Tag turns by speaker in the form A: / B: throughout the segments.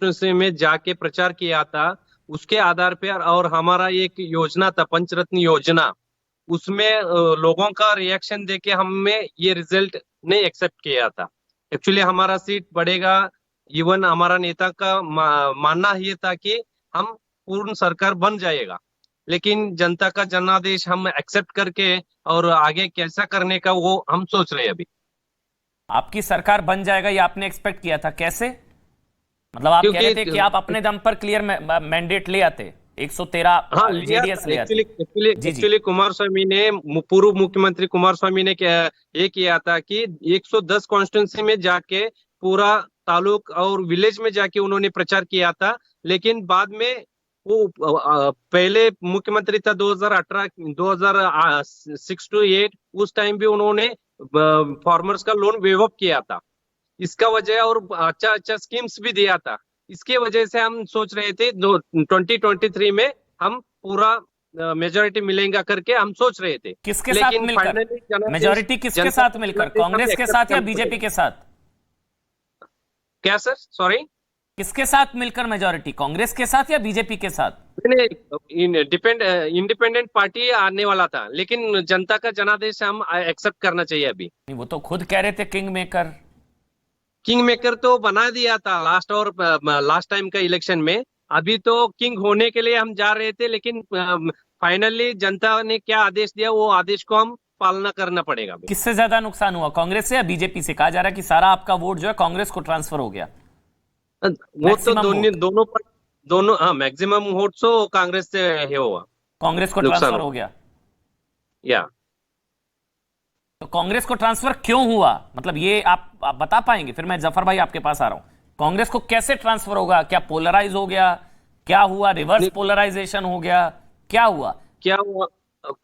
A: Constituency में जाके प्रचार किया था, उसके आधार पर, और हमारा एक योजना था पंचरत्न योजना, उसमें लोगों का रिएक्शन देके हमें ये रिजल्ट नहीं एक्सेप्ट किया था। एक्चुअली हमारा सीट बढ़ेगा, इवन हमारा नेता का मानना ये था कि हम पूर्ण सरकार बन जाएगा, लेकिन जनता का जनादेश हम एक्सेप्ट करके और आगे कैसा करने का वो हम सोच रहे हैं अभी।
B: आपकी सरकार बन जाएगा ये आपने एक्सपेक्ट किया था, कैसे? मतलब आप कह रहे थे कि आप अपने दम पर क्लियर मैंडेट ले आते, 113
A: हाँ,
B: जेडीएस ले आते। जी जी।
A: एक्चुअली कुमार स्वामी ने, पूर्व मुख्यमंत्री कुमार स्वामी ने क्या ये किया था कि 110 कॉन्स्टिट्यूंसी में जाके पूरा तालुक और विलेज में जाके उन्होंने प्रचार किया था, लेकिन बाद में वो पहले मुख्यमंत्री था 2018 2006 to 8, उस टाइम भी उन्होंने फार्मर्स का लोन वेव अप किया था, इसका वजह, और अच्छा अच्छा स्कीम्स भी दिया था। इसके वजह से हम सोच रहे थे 2023 में हम पूरा मेजोरिटी मिलेगा करके हम सोच रहे थे।
B: किसके साथ मिलकर मेजोरिटी? किसके साथ मिलकर, कांग्रेस के साथ या बीजेपी के साथ?
A: क्या सर, सॉरी?
B: किसके साथ मिलकर मेजोरिटी, कांग्रेस के साथ या बीजेपी के साथ?
A: इंडिपेंडेंट पार्टी आने वाला था, लेकिन जनता का जनादेश हम एक्सेप्ट करना चाहिए अभी।
B: वो तो खुद कह रहे थे
A: किंग मेकर तो बना दिया था लास्ट टाइम का इलेक्शन में। अभी तो किंग होने के लिए हम जा रहे थे, लेकिन फाइनली जनता ने क्या आदेश दिया वो आदेश को हम पालना करना पड़ेगा।
B: किससे ज्यादा नुकसान हुआ, कांग्रेस से या बीजेपी से? कहा जा रहा है कि सारा आपका वोट जो है कांग्रेस को ट्रांसफर हो गया।
A: वो तो दोनों हाँ, मैक्सिमम वोट तो कांग्रेस से है हुआ,
B: कांग्रेस को ट्रांसफर हो गया।
A: या
B: तो कांग्रेस को ट्रांसफर क्यों हुआ, मतलब ये आप बता पाएंगे? फिर मैं जफर भाई आपके पास आ रहा हूं। कांग्रेस को कैसे ट्रांसफर होगा? क्या पोलराइज हो गया, क्या हुआ? रिवर्स पोलराइजेशन हो गया, क्या हुआ?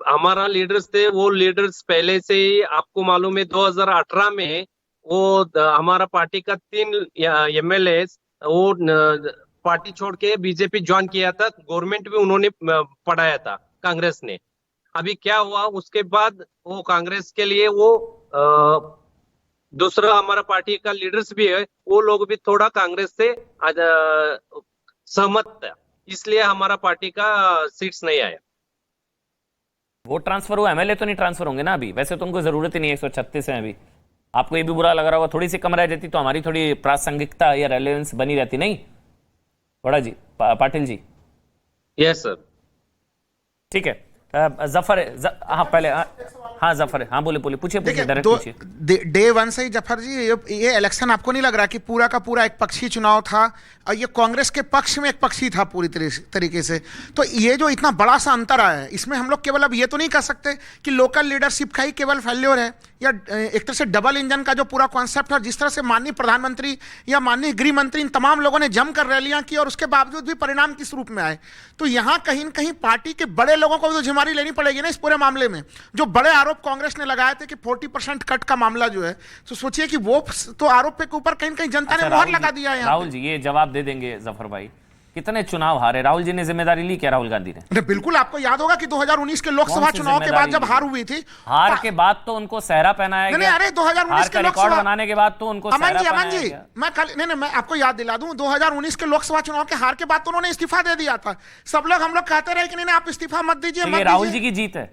A: हमारा लीडर्स थे, वो लीडर्स पहले से ही आपको मालूम है 2018 में वो हमारा पार्टी का 3 एमएलए वो पार्टी छोड़ के बीजेपी ज्वाइन किया था, गवर्नमेंट भी उन्होंने पढ़ाया था कांग्रेस ने। अभी क्या हुआ उसके बाद वो कांग्रेस के लिए वो दूसरा हमारा पार्टी का लीडर्स भी है, वो लोग भी थोड़ा कांग्रेस से सहमत था, इसलिए हमारा पार्टी का सीट्स नहीं आया।
B: वोट ट्रांसफर हुआ, एमएलए तो नहीं ट्रांसफर होंगे ना अभी? वैसे तो उनको जरूरत ही नहीं है, 136 है अभी। आपको ये भी बुरा लग रहा होगा, थोड़ी सी कम रह जाती तो हमारी थोड़ी प्रासंगिकता या रेलेवेंस बनी रहती, नहीं बड़ा जी? पाटिल जी।
A: Yes sir.
B: ठीक है, जफर हाँ पहले हाँ जफर हाँ बोले पूछिए डायरेक्ट पूछिए।
C: डे वन से ही जफर जी, ये इलेक्शन आपको नहीं लग रहा कि पूरा का पूरा एक पक्षी चुनाव था और ये कांग्रेस के पक्ष में एक पक्षी था पूरी तरीके से? तो ये जो इतना बड़ा सा अंतर आया है, इसमें हम लोग केवल अब ये तो नहीं कह सकते कि लोकल लीडरशिप का ही केवल फेल्योर है, या एक तरह से डबल इंजन का जो पूरा कॉन्सेप्ट है, जिस तरह से माननीय प्रधानमंत्री या माननीय गृह मंत्री इन तमाम लोगों ने जमकर रैलियां की और उसके बावजूद भी परिणाम किस रूप में आए। तो यहाँ कहीं न कहीं पार्टी के बड़े लोगों को भी तो जिम्मेदारी लेनी पड़ेगी ना इस पूरे मामले में। जो बड़े आरोप कांग्रेस ने लगाए थे कि 40% कट का मामला जो है, तो सोचिए कि वो तो आरोप के ऊपर कहीं न कहीं जनता ने मोहर लगा दिया है।
B: राहुल जी ये जवाब दे देंगे जफर भाई, कितने चुनाव हारे? राहुल जी ने जिम्मेदारी ली क्या राहुल गांधी ने?
C: बिल्कुल, आपको याद होगा कि 2019 के लोकसभा चुनाव के बाद जब हार हुई थी,
B: हार के बाद तो उनको सहरा पहनाया गया।
C: अरे 2019 के
B: रिकॉर्ड बनाने के बाद तो उनको
C: अमन जी मैं आपको याद दिला दूं, 2019 के लोकसभा चुनाव के हार के बाद तो उन्होंने इस्तीफा दे दिया था। सब लोग हम लोग कहते रहे कि नहीं आप इस्तीफा मत दीजिए।
B: राहुल जी की जीत है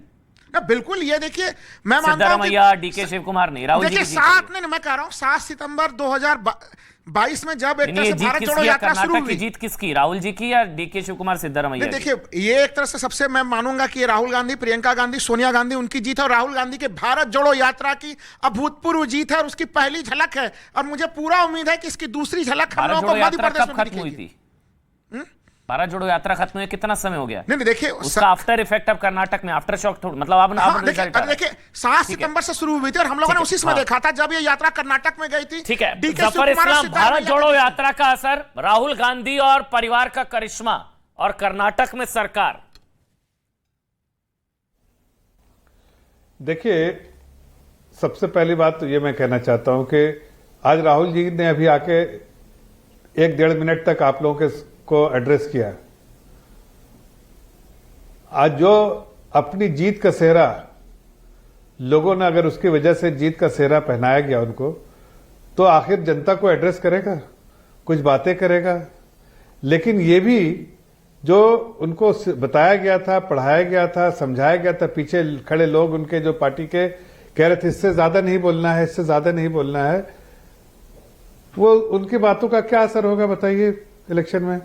C: बिल्कुल। ये देखिए, मैं मानता हूं
B: सिद्धरामैया, डीके शिव कुमार नहीं, राहुल जी की जीत है।
C: मैं कह रहा हूं 7 सितंबर 2022 में जब एक तरह से भारत जोड़ो यात्रा शुरू हुई,
B: जीत किसकी, राहुल जी की या डीके शिव कुमार सिद्धरामैया?
C: देखिए, ये एक तरह से सबसे मैं मानूंगा कि राहुल गांधी, प्रियंका गांधी, सोनिया गांधी उनकी जीत है, और राहुल गांधी के भारत जोड़ो यात्रा की अभूतपूर्व जीत है, और उसकी पहली झलक है, और मुझे पूरा उम्मीद है कि इसकी दूसरी झलक हम लोगों को मध्य प्रदेश में
B: खत्म हुई थी। भारत जोड़ो यात्रा खत्म हुए कितना समय हो गया?
C: नहीं देखिए,
B: उसका आफ्टर इफेक्ट अब कर्नाटक में, आफ्टर शॉक मतलब अब
C: देखिए 7 सितंबर से शुरू हुई थी और हम लोगों ने उसी समय देखा था जब ये यात्रा कर्नाटक में गई थी।
B: ठीक है, जफर इस्लाम, भारत जोड़ो यात्रा का असर, राहुल गांधी और परिवार का करिश्मा, और कर्नाटक में सरकार।
D: देखिए, सबसे पहली बात तो ये मैं कहना चाहता हूं कि आज राहुल जी ने अभी आके 1-1.5 मिनट तक आप लोगों को एड्रेस किया। आज जो अपनी जीत का सेहरा लोगों ने, अगर उसकी वजह से जीत का सेहरा पहनाया गया उनको, तो आखिर जनता को एड्रेस करेगा, कुछ बातें करेगा, लेकिन ये भी जो उनको बताया गया था, पढ़ाया गया था, समझाया गया था, पीछे खड़े लोग उनके जो पार्टी के कह रहे थे इससे ज्यादा नहीं बोलना है, इससे ज्यादा नहीं बोलना है, वो उनकी बातों का क्या असर होगा बताइए इलेक्शन में।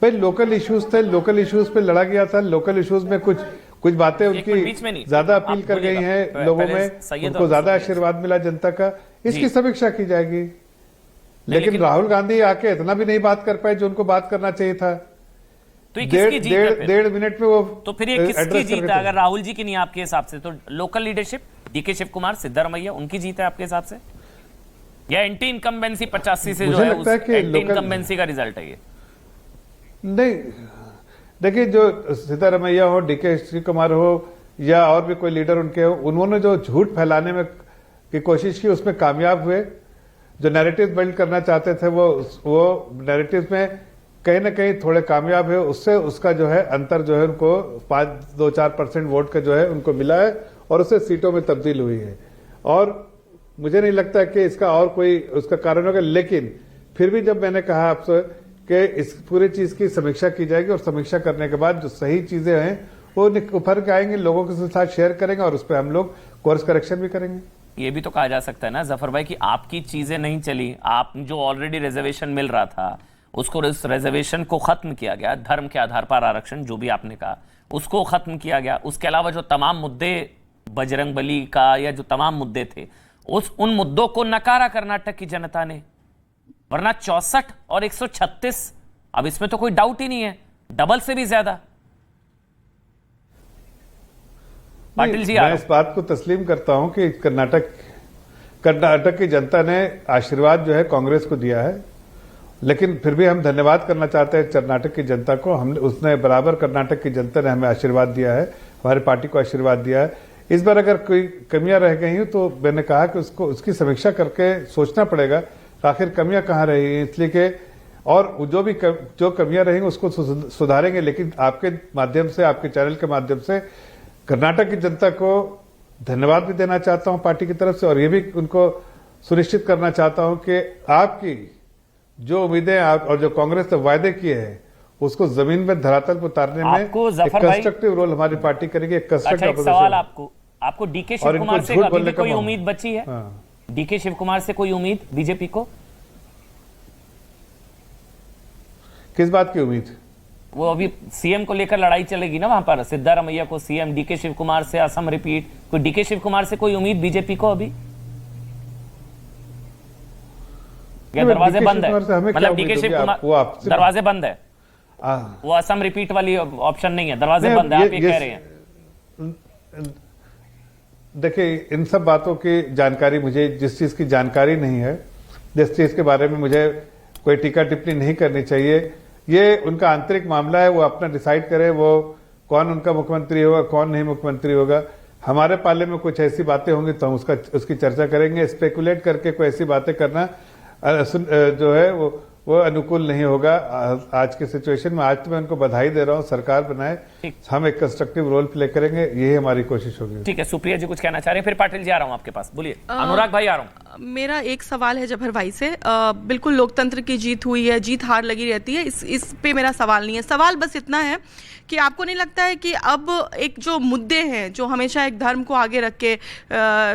D: भाई लोकल इश्यूज थे, लोकल इश्यूज पे लड़ा गया था, लोकल इश्यूज में कुछ बातें उनकी ज्यादा अपील कर गई हैं लोगों में, उनको ज्यादा आशीर्वाद मिला जनता का, इसकी समीक्षा की जाएगी। लेकिन राहुल गांधी आके इतना भी नहीं बात कर पाए जो उनको बात करना चाहिए था।
B: तो ये किसकी जीत है?
D: डेढ़ मिनट में वो
B: तो फिर ये किसकी जीत है अगर राहुल जी की नहीं आपके हिसाब से? तो local leadership, DK Shivakumar, Siddaramaiah, उनकी जीत है आपके हिसाब से, या एंटी इनकम्बेंसी 85 से जो है उस एंटी इनकम्बेंसी का रिजल्ट है ये?
D: नहीं, देखिए जो सिद्धारमैया हो, डीके शिव कुमार हो या और भी कोई लीडर उनके हो, उन्होंने जो झूठ फैलाने में की कोशिश की उसमें कामयाब हुए। जो नैरेटिव बिल्ड करना चाहते थे वो नैरेटिव में कहीं ना कहीं थोड़े कामयाब है, उससे उसका जो है अंतर जो है उनको 2-4% वोट का जो है उनको मिला है और उससे सीटों में तब्दील हुई है। और मुझे नहीं लगता कि इसका और कोई उसका कारण होगा, लेकिन फिर भी जब मैंने कहा आपसे कि इस पूरी चीज की समीक्षा की जाएगी और समीक्षा करने के बाद जो सही चीजें हैं वो उभर के आएंगे, लोगों के साथ शेयर करेंगे और उस पर हम लोग कोर्स करेक्शन भी करेंगे।
B: ये भी तो कहा जा सकता है ना जफर भाई कि आपकी चीजें नहीं चली, आप जो ऑलरेडी रिजर्वेशन मिल रहा था उसको, इस रिजर्वेशन को खत्म किया गया, धर्म के आधार पर आरक्षण जो भी आपने कहा उसको खत्म किया गया। उसके अलावा जो तमाम मुद्दे बजरंगबली का या जो तमाम मुद्दे थे उन मुद्दों को नकारा कर्नाटक की जनता ने, वरना 64 और 136, अब इसमें तो कोई डाउट ही नहीं है, डबल से भी ज्यादा। पाटिल जी,
D: मैं इस बात को तस्लीम करता हूं कि कर्नाटक की जनता ने आशीर्वाद जो है कांग्रेस को दिया है, लेकिन फिर भी हम धन्यवाद करना चाहते हैं कर्नाटक की जनता को। हमने उसने बराबर कर्नाटक की जनता ने हमें आशीर्वाद दिया है, हमारी पार्टी को आशीर्वाद दिया है। इस बार अगर कोई कमियां रह गई हो तो मैंने कहा कि उसकी समीक्षा करके सोचना पड़ेगा आखिर कमियां कहां रही हैं, इसलिए कि और जो कमियां रहेंगी उसको सुधारेंगे। लेकिन आपके माध्यम से, आपके चैनल के माध्यम से कर्नाटक की जनता को धन्यवाद भी देना चाहता हूं पार्टी की तरफ से, और ये भी उनको सुनिश्चित करना चाहता हूं कि आपकी जो उम्मीदें और जो कांग्रेस ने वायदे किए हैं उसको जमीन में धरातल पर उतारने में एक कंस्ट्रक्टिव रोल हमारी पार्टी करेगी। एक कंस्ट्रक्टिव
B: अच्छा, सवाल आपको डीके शिव कुमार से कभी भी कोई उम्मीद बची है? डीके शिव कुमार से कोई उम्मीद बीजेपी को?
D: किस बात की उम्मीद?
B: वो अभी सीएम को लेकर लड़ाई चलेगी ना वहां पर, सिद्धारमैया को सीएम, डीके शिव कुमार से असम रिपीट, कोई डीके शिव कुमार से कोई उम्मीद बीजेपी को अभी? क्या दरवाजे बंद है? मतलब डीके शिव कुमार दरवाजे बंद है, वो असम रिपीट वाली ऑप्शन नहीं है, दरवाजे बंद है, आप ये कह रहे हैं?
D: देखिए, इन सब बातों की जानकारी मुझे, जिस चीज की जानकारी नहीं है, जिस चीज के बारे में मुझे कोई टीका टिप्पणी नहीं करनी चाहिए, ये उनका आंतरिक मामला है, वो अपना डिसाइड करे वो कौन उनका मुख्यमंत्री होगा, कौन नहीं मुख्यमंत्री होगा। हमारे पाले में कुछ ऐसी बातें होंगी तो हम उसकी चर्चा करेंगे। स्पेकुलेट करके कोई ऐसी बातें करना जो है वो अनुकूल नहीं होगा आज के सिचुएशन में। आज तो मैं उनको बधाई दे रहा हूं, सरकार बनाए, हम एक कंस्ट्रक्टिव रोल प्ले करेंगे, यही हमारी कोशिश होगी।
B: ठीक है, सुप्रिया जी कुछ कहना चाह रहे हैं, फिर पाटिल जी आ रहा हूं आपके पास, बोलिए। अनुराग भाई आ रहा हूं।
E: मेरा एक सवाल है जफर भाई से। बिल्कुल लोकतंत्र की जीत हुई है, जीत हार लगी रहती है, इस पे मेरा सवाल नहीं है। सवाल बस इतना है कि आपको नहीं लगता है कि अब एक जो मुद्दे हैं, जो हमेशा एक धर्म को आगे रख के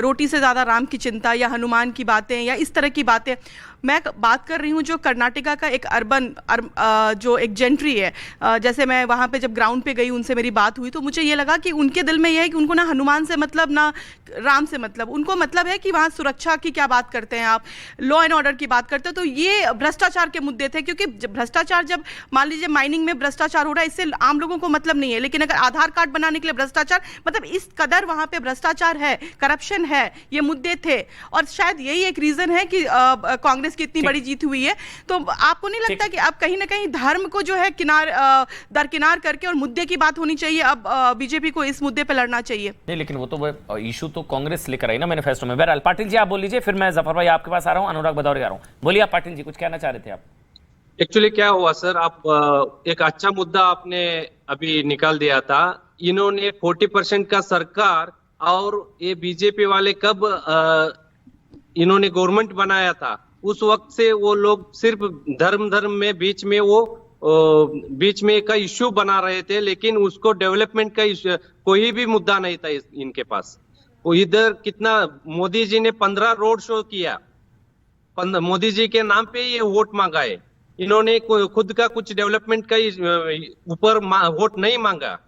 E: रोटी से ज़्यादा राम की चिंता या हनुमान की बातें या इस तरह की बातें, मैं बात कर रही हूँ जो कर्नाटका का एक जो एक जेंट्री है, जैसे मैं वहाँ पे जब ग्राउंड पे गई, उनसे मेरी बात हुई तो मुझे ये लगा कि उनके दिल में यह है कि उनको ना हनुमान से मतलब, ना राम से मतलब, उनको मतलब है कि वहाँ सुरक्षा की क्या बात करते हैं आप, लॉ एंड ऑर्डर की बात करते हो। तो ये भ्रष्टाचार के मुद्दे थे, क्योंकि भ्रष्टाचार, जब मान लीजिए माइनिंग में भ्रष्टाचार हो रहा है, इससे आम लोगों को मतलब नहीं है, लेकिन अगर आधार कार्ड बनाने के लिए भ्रष्टाचार, मतलब इस कदर वहाँ पे भ्रष्टाचार है, करप्शन है, ये मुद्दे थे। और शायद यही एक रीजन है कि कांग्रेस की इतनी बड़ी जीत हुई है। तो आपको नहीं लगता कि अब कहीं ना कहीं धर्म को जो है दरकिनार करके और मुद्दे की बात होनी चाहिए, अब बीजेपी को इस मुद्दे पे लड़ना चाहिए?
B: नहीं, लेकिन वो तो इशू तो कांग्रेस लेकर आई ना मैनिफेस्टो में। बहरहाल पाटिल जी आप बोल लीजिए, फिर मैं जफर भाई आपके पास आ रहा हूं, अनुराग भदौरिया आ रहा हूं। बोलिए आप पाटिल जी, कुछ कहना चाह रहे थे आप?
A: एक्चुअली क्या हुआ सर, आप एक अच्छा मुद्दा आपने अभी निकाल दिया था। इन्होंने 40% का सरकार, और ये बीजेपी वाले कब इन्होंने गवर्नमेंट बनाया था, उस वक्त से वो लोग सिर्फ धर्म में बीच में का इश्यू बना रहे थे, लेकिन उसको डेवलपमेंट का कोई भी मुद्दा नहीं था इनके पास। वो इधर कितना मोदी जी ने 15 रोड शो किया, मोदी जी के नाम पे ये वोट मांगा है। इन्होंने खुद का कुछ डेवलपमेंट का ऊपर वोट नहीं मांगा।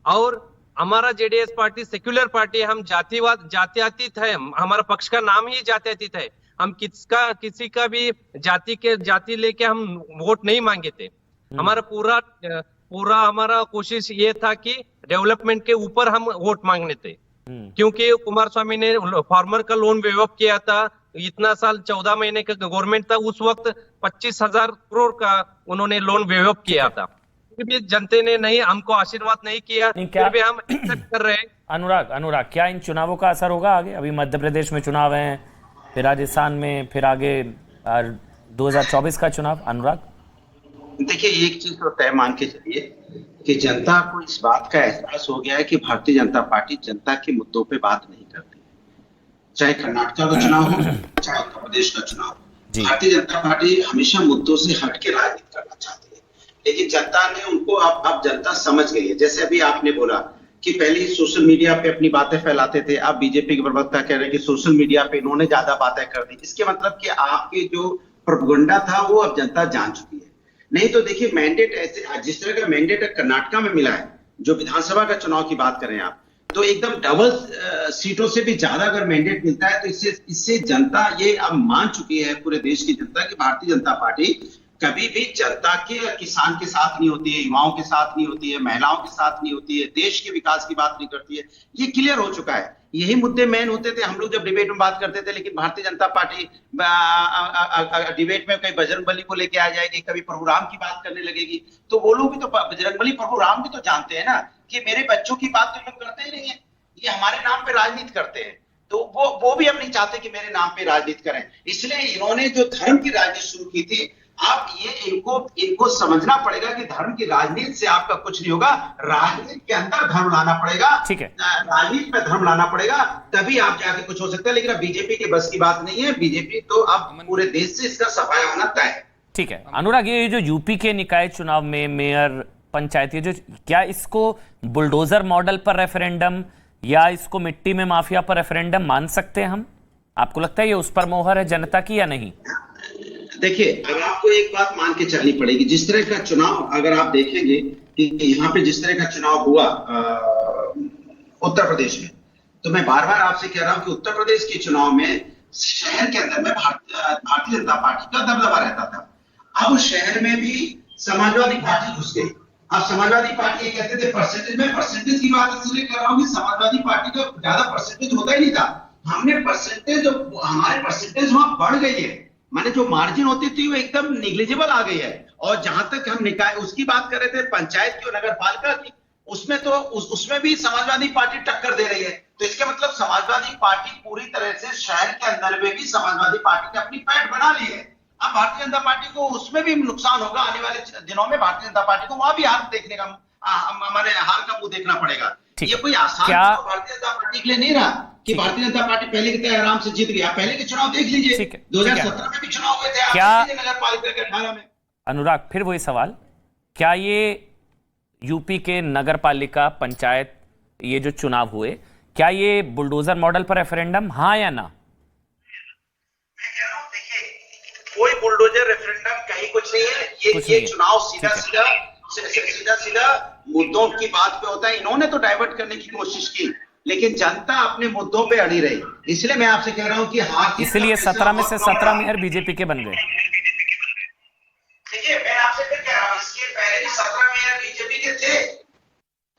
A: और हमारा जेडीएस पार्टी सेक्युलर पार्टी, हम जातीयतीत है, हमारा पक्ष का नाम ही जातीयतीत है। हम किसी का भी जाति लेके हम वोट नहीं मांगे थे। हमारा पूरा हमारा कोशिश ये था कि डेवलपमेंट के ऊपर हम वोट मांगने थे, क्योंकि कुमार स्वामी ने फार्मर का लोन वेव अप किया था। इतना साल 14 महीने का गवर्नमेंट था, उस वक्त 25,000 करोड़ का उन्होंने लोन वेव अप किया था। फिर भी जनता ने नहीं, हमको आशीर्वाद नहीं किया, फिर भी हम एक्सेप्ट कर रहे हैं।
B: अनुराग, क्या इन चुनावों का असर होगा आगे? अभी मध्य प्रदेश में चुनाव है, फिर राजस्थान में, फिर आगे 2024 का चुनाव। अनुराग,
F: देखिए, एक चीज तो तय मान के चलिए कि जनता को इस बात का एहसास हो गया है कि भारतीय जनता पार्टी जनता के मुद्दों पे बात नहीं करती, चाहे कर्नाटक का चुनाव हो, चाहे उत्तर प्रदेश का चुनाव हो। भारतीय जनता पार्टी हमेशा मुद्दों से हट के राजनीति करना चाहती है, लेकिन जनता ने उनको अब जनता समझ गई है। जैसे अभी आपने बोला कि पहले सोशल मीडिया पे अपनी बातें फैलाते थे, अब बीजेपी के प्रवक्ता कह रहे हैं कि सोशल मीडिया पे इन्होंने ज्यादा बातें कर दी। इसके मतलब कि आपके जो प्रोपेगेंडा था वो अब जनता जान चुकी है। नहीं तो देखिए, मैंडेट ऐसे जिस तरह का मैंडेट कर्नाटक में मिला है, जो विधानसभा का चुनाव की बात करें आप, तो एकदम डबल सीटों से भी ज्यादा अगर मैंडेट मिलता है, तो इससे जनता ये अब मान चुकी है, पूरे देश की जनता, कि भारतीय जनता पार्टी कभी भी जनता के, किसान के साथ नहीं होती है, युवाओं के साथ नहीं होती है, महिलाओं के साथ नहीं होती है, देश के विकास की बात नहीं करती है। ये क्लियर हो चुका है। यही मुद्दे मेन होते थे, हम लोग जब डिबेट में बात करते थे, लेकिन भारतीय जनता पार्टी डिबेट में कहीं बजरंगबली को लेके आ जाएगी, कभी प्रभु राम की बात करने लगेगी। तो वो लोग भी तो, बजरंगबली प्रभु राम भी तो जानते हैं ना कि मेरे बच्चों की बात तो लोग करते ही नहीं है, ये हमारे नाम पे राजनीति करते हैं। तो वो भी अब नहीं चाहते कि मेरे नाम पे राजनीति करें। इसलिए इन्होंने जो धर्म की राजनीति शुरू की थी, अब ये इनको समझना पड़ेगा कि धर्म की राजनीति से आपका कुछ नहीं होगा, राजनीति के अंदर धर्म लाना पड़ेगा।
B: ठीक है,
F: राजनीति में धर्म लाना पड़ेगा, तभी आप जाके कुछ हो सकता है। लेकिन अब बीजेपी के बस की बात नहीं है। बीजेपी तो अब पूरे देश से इसका सफाया होना तय है।
B: ठीक है अनुराग, ये जो यूपी के निकाय चुनाव में मेयर, पंचायती, जो क्या इसको बुलडोजर मॉडल पर रेफरेंडम या इसको मिट्टी में माफिया पर रेफरेंडम मान सकते हैं हम? आपको लगता है ये उस पर मोहर है जनता की या नहीं?
F: देखिए, अब आपको एक बात मान के चलनी पड़ेगी। जिस तरह का चुनाव अगर आप देखेंगे कि यहाँ पे जिस तरह का चुनाव हुआ उत्तर प्रदेश में, तो मैं बार बार आपसे कह रहा हूं कि उत्तर प्रदेश के चुनाव में शहर के अंदर में भारतीय जनता पार्टी का दबदबा रहता था। अब शहर में भी समाजवादी पार्टी घुस गई। अब समाजवादी पार्टी ये कहते थे परसेंटेज में, परसेंटेज की बात इसलिए कर रहा हूं कि समाजवादी पार्टी का ज्यादा परसेंटेज होता ही नहीं था। हमने परसेंटेज, हमारे परसेंटेज वहां बढ़ गई है, माने जो मार्जिन होती थी वो एकदम निग्लिजिबल आ गई है। और जहां तक हम निकाय उसकी बात कर रहे थे, पंचायत की और नगर पालिका की, उसमें तो उसमें भी समाजवादी पार्टी टक्कर दे रही है। तो इसके मतलब समाजवादी पार्टी पूरी तरह से शहर के अंदर में भी समाजवादी पार्टी ने अपनी पैठ बना ली है। अब भारतीय जनता पार्टी को उसमें भी नुकसान होगा। आने वाले दिनों में भारतीय जनता पार्टी को वहां भी हार देखने का, हमारे हार का मुंह देखना पड़ेगा। ये कोई आसान भारतीय जनता पार्टी के लिए नहीं रहा कि भारतीय जनता पार्टी पहले की तरह आराम से जीत गया। पहले के चुनाव देख लीजिए, 2017 में भी चुनाव हुए थे,
B: क्या
F: नगर पालिका के 18 में।
B: अनुराग, फिर वही सवाल, क्या ये यूपी के नगर पालिका, पंचायत, ये जो चुनाव हुए, क्या ये बुलडोजर मॉडल पर रेफरेंडम, हाँ या ना?
F: मैं कह रहा हूं, देखिए, कोई बुलडोजर रेफरेंडम कहीं कुछ नहीं है। ये चुनाव सीधा मुद्दों की बात पे होता है। इन्होंने तो डाइवर्ट करने की कोशिश की, लेकिन जनता अपने मुद्दों पे अड़ी रही। इसलिए मैं आपसे कह रहा हूं कि हाथ,
B: इसलिए 17 में से 17 मेयर बीजेपी के बन गए।
F: देखिए, मैं आपसे फिर कह रहा हूं, इसके पहले भी 17 मेयर बीजेपी के थे।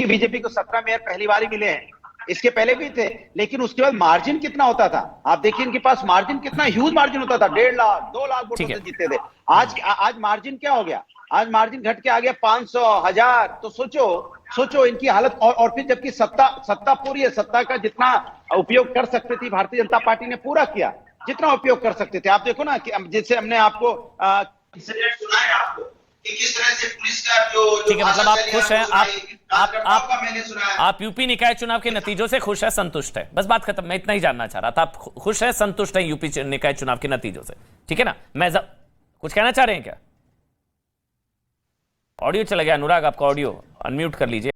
F: बीजेपी को 17 मेयर पहली बार ही मिले हैं, इसके पहले भी थे। लेकिन उसके बाद मार्जिन कितना होता था, आप देखिए इनके पास मार्जिन कितना ह्यूज मार्जिन होता था, 1.5 लाख 2 लाख वोटों से जीतते थे। आज मार्जिन क्या हो गया? आज मार्जिन घट के आ गया 500, 1000। तो सोचो इनकी हालत। और फिर जबकि सत्ता पूरी है, सत्ता का जितना उपयोग कर सकते थे भारतीय जनता पार्टी ने पूरा किया, जितना उपयोग कर सकते थे। आप देखो ना कि जैसे हमने आपको सुनाया आपको कि किस तरह से पुलिस का जो
B: ठीक है, मतलब आप खुश हैं,
F: कार्यकर्ताओं का मैंने सुना है।
B: आप यूपी निकाय चुनाव के नतीजों से खुश है, संतुष्ट है? बस बात खत्म। मैं इतना ही जानना चाह रहा था, आप खुश है, संतुष्ट है यूपी निकाय चुनाव के नतीजों से? ठीक है ना। कुछ कहना चाह रहे हैं क्या? ऑडियो चला गया अनुराग, आपका ऑडियो अनम्यूट कर लीजिए।